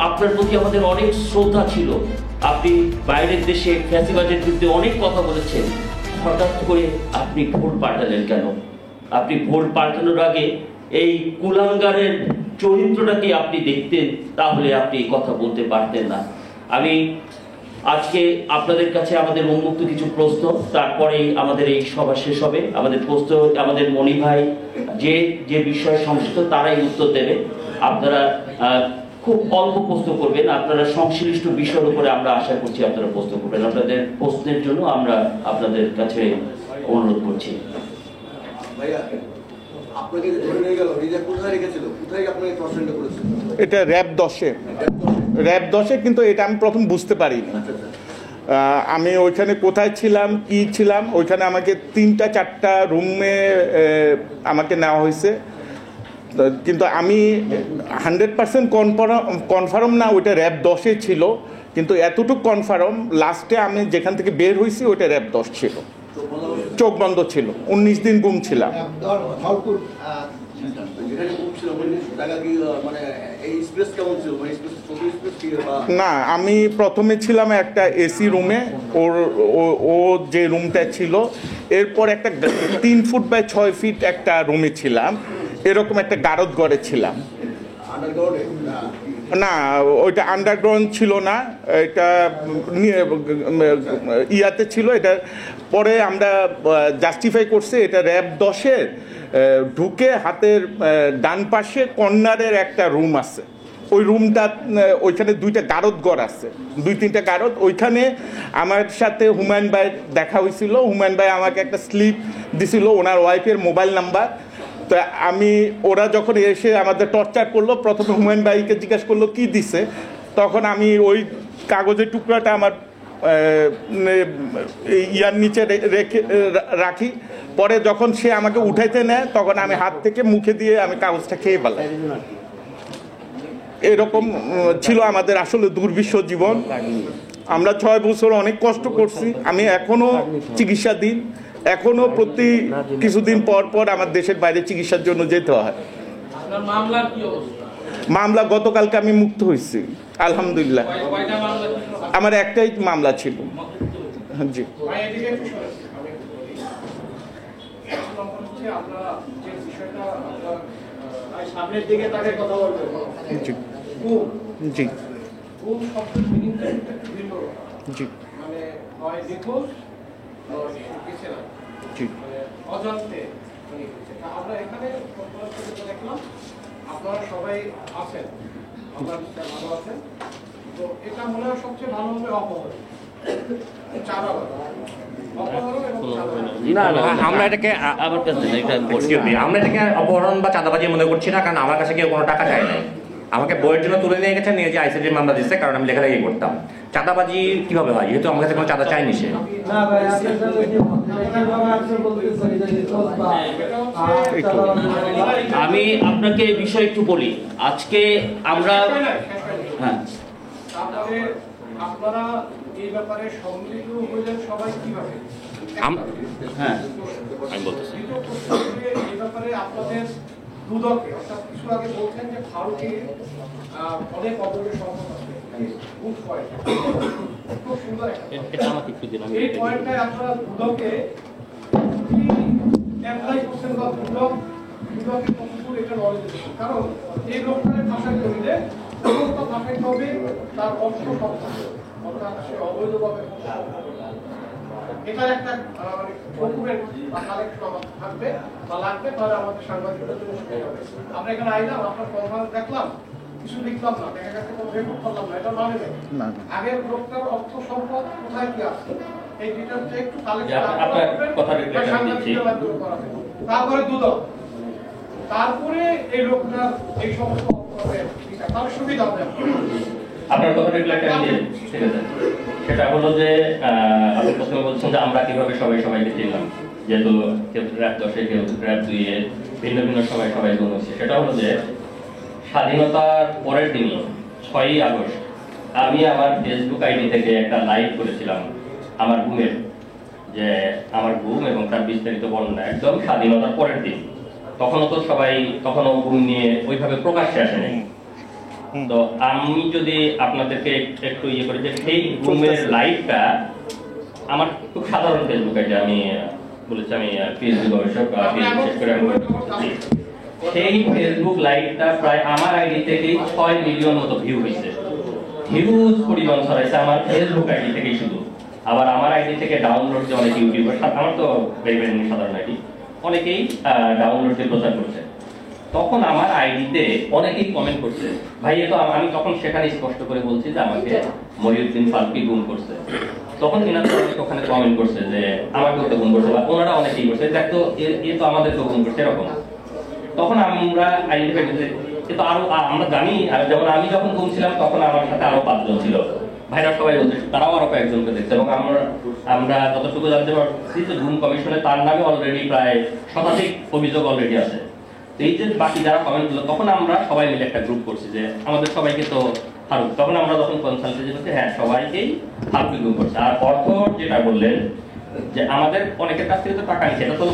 আপনার প্রতি আমাদের অনেক শ্রদ্ধা ছিল। আপনি বাইরের দেশে ফ্যাসিবাদের বিরুদ্ধে অনেক কথা বলেছেন। হঠাৎ করে আপনি ভোট পাল্টালেন কেন? আপনি ভোট পাল্টানোর আগে এই কুলাঙ্গারের চরিত্রটাকে আপনি দেখতেন, তাহলে আপনি এই কথা বলতে পারতেন না। আমি আজকে আপনাদের কাছে আমাদের উন্মুক্ত কিছু প্রশ্ন, তারপরেই আমাদের এই সভা শেষ হবে। আমাদের প্রশ্ন আমাদের মনি ভাই যে বিষয়ে সংশ্লিষ্ট তারাই উত্তর দেবে। আপনারা খুব অল্প প্রশ্ন করবেন, আপনারা সংশ্লিষ্ট বিষয়ের উপরে আমরা আশা করছি আপনারা প্রশ্ন করবেন। আপনাদের প্রশ্নের জন্য আমরা আপনাদের কাছে অনুরোধ করছি। এটা র্যাব 10-এ, কিন্তু এটা আমি প্রথম বুঝতে পারিনি। আমি ওইখানে কোথায় ছিলাম, কি ছিলাম, ওইখানে আমাকে 3-4টা রুমে আমাকে নেওয়া হয়েছে, কিন্তু আমি 100% কনফার্ম না ওইটা র্যাব 10-এ ছিল, কিন্তু এতটুকু কনফার্ম লাস্টে আমি যেখান থেকে বের হয়েছি ওইটা র্যাব 10 ছিল। চোখ বন্ধ ছিল, 19 দিন গুম ছিলাম। না, আমি প্রথমে ছিলাম একটা এসি রুমে, ও যে রুমটা ছিল, এরপর একটা 3 ফুট বাই 6 ফিট একটা রুমে ছিলাম, এরকম একটা গারদ ঘরে ছিলাম। না, ওইটা আন্ডারগ্রাউন্ড ছিল না, এটা ইয়াতে ছিল। এটা পরে আমরা জাস্টিফাই করছি, এটা র্যাব 10-এর ঢুকে হাতের ডান পাশে কর্নারের একটা রুম আছে, ওই রুমটা, ওইখানে 2টা গারদ ঘর আছে, 2-3টা গারদ। ওইখানে আমার সাথে হুমায়ুন ভাই দেখা হয়েছিল। হুমায়ুন ভাই আমাকে একটা স্লিপ দিছিল, ওনার ওয়াইফের মোবাইল নাম্বার। তো ওরা যখন এসে আমাদের টর্চার করলো, প্রথমে হুমায়ুন ভাইকে জিজ্ঞাসা করলো কি দিছে, তখন আমি ওই কাগজের টুকরাটা আমার ইয়ার নিচে রাখি। পরে যখন সে আমাকে উঠাইতে নেয়, তখন আমি হাত থেকে মুখে দিয়ে আমি কাগজটা খেয়ে ফেলাই। এরকম ছিল আমাদের আসলে দুর্বিষহ জীবন। আমরা 6 বছর অনেক কষ্ট করছি। আমি এখনো চিকিৎসাধীন, এখনো প্রতি কিছুদিন পর পর আমার দেশের বাইরে চিকিৎসার জন্য যেতে হয়। মামলা গতকালকে আমি মুক্ত হয়েছি, আলহামদুলিল্লাহ। আমার একটাই মামলা ছিল। জি, জি, জি, জি, আমরা এখানে দেখলাম আপনারা সবাই আছেন, ভালো আছেন। তো এটা মনে হয় সবচেয়ে ভালো হবে অপহরণ, চাঁদাবাজ। আমরা এটাকে অপহরণ বা চাঁদাবাজি মনে করছি না, কারণ আমার কাছে কেউ কোনো টাকা চায় নাই। আমাকে বইয়ের জন্য তুলে নিয়ে গেছে, নিয়ে যে আইসিডির মামলা দিচ্ছে, কারণ আমি লেখালেখি করতাম। চাঁদাবাজি কিভাবে হয়, যেহেতু আমার কাছে কোনো চাঁদা চাইনি সে। আমি আপনাকে এই বিষয়ে একটু বলি। আজকে আমরা আপনারা এই ব্যাপারে সম্মিলিত হইলেন সবাই কিভাবে? আমি বলতেছি এই ব্যাপারে আপনাদের দুদকে, অর্থাৎ কিছু আগে বলছেন যে ভারতে অনেক অবৈধ সম্পদ আছে, খুব সুন্দর এই পয়েন্টটায় আপনারা দুদকে অ্যাপ্লাই করছেন বা দুদকে কতটুকু এটা নলেজ দিচ্ছেন? কারণ এই লোকটাকে ফাঁসাইতে হইলে ফাঁসাইতে হবে তার অর্থ সম্পদ, অর্থাৎ সে অবৈধভাবে এটার একটা ডকুমেন্ট বা কালেকশন থাকবে বা লাগবে, তাহলে আমাদের সাংবাদিকদের জন্য সুবিধা হবে। আমরা এখানে আইলাম, আপনার কনফারেন্স দেখলাম, কিছু লিখলাম না, দেখা গেছে কোনো রেকর্ড করলাম না, এটা মানে আগের লোকটার অর্থ সম্পদ কোথায় কি আছে এই ডিটেইলসটা একটু কালেকশন সাংবাদিকদের মাধ্যমে করা হবে। তারপরে দুদক, তারপরে এই লোকটার এই সমস্ত তার সুবিধা হবে। আপনার কথা সেটা হলো যে আপনি প্রথমে বলছেন যে আমরা কিভাবে সবাইকে চিনলাম, যেহেতু কেউ র্যাব 10-এ, কেউ র্যাব 2-এ, ভিন্ন ভিন্ন সবাই গুণ হচ্ছে। সেটা হলো যে স্বাধীনতার পরের দিনই 6ই আগস্ট আমি আমার ফেসবুক আইডি থেকে একটা লাইভ করেছিলাম আমার গুমের, যে আমার গুম এবং তার বিস্তারিত বর্ণনা, একদম স্বাধীনতার পরের দিন। তখনও গুম নিয়ে ওইভাবে প্রকাশ্যে আসেনি। তো আমি যদি আপনাদেরকে একটু ইয়ে করি যে সেই রুমের লাইটটা আমার খুব সাধারণ ফেসবুক আইডি, আমি বলেছি আমি পিএইচডি গবেষক, বিশেষ করে আমি করতেছি। সেই ফেসবুক লাইভটা প্রায় আমার আইডি থেকেই 6 মিলিয়ন মতো ভিউ হয়েছে, হিউজ পরিমাণ ছড়াইছে আমার ফেসবুক আইডি থেকেই শুধু। আবার আমার আইডি থেকে ডাউনলোড যে অনেক ইউটিউবার, আমার তো ভেরি সাধারণ আইডি, অনেকেই ডাউনলোড দিয়ে প্রচার করছে। তখন আমার আইডিতে অনেকেই কমেন্ট করছে, ভাই এ তো আমি তখন সেখানে স্পষ্ট করে বলছি যে আমাকে মহিউদ্দিন ফারুকী গুম করছে। তখন এনারা ওখানে কমেন্ট করছে যে আমাকেও তো গুম করছে, বা ওনারা অনেকেই করছে, দেখ তো এ তো আমাদেরকেও গুম করছে এরকম। তখন আমরা আইডেন্টিফাই করছি কিন্তু আরো আমরা জানি, যেমন আমি যখন গুম ছিলাম তখন আমার সাথে আরো 5 জন ছিল, ভাইরা সবাই বলছে, তারাও আরো কয়েকজনকে দেখছে। এবং আমরা যতটুকু জানতে পারছি যে গুম কমিশনে তার নামে অলরেডি প্রায় 100 অভিযোগ অলরেডি আছে। এই যে বাকি যারা কমেন্ট করলো, তখন আমরা সবাই মিলে একটা গ্রুপ করছি যে আমাদের সবাইকে তো ফারুক, তখন আমরা যখন কনসালটেন্সি করছি, হ্যাঁ সবাইকেই ফারুক গুম করছে। আর অর্থ যেটা বললেন যে আমাদের অনেকের কাছ থেকে তো টাকা নিচ্ছে, এটা তো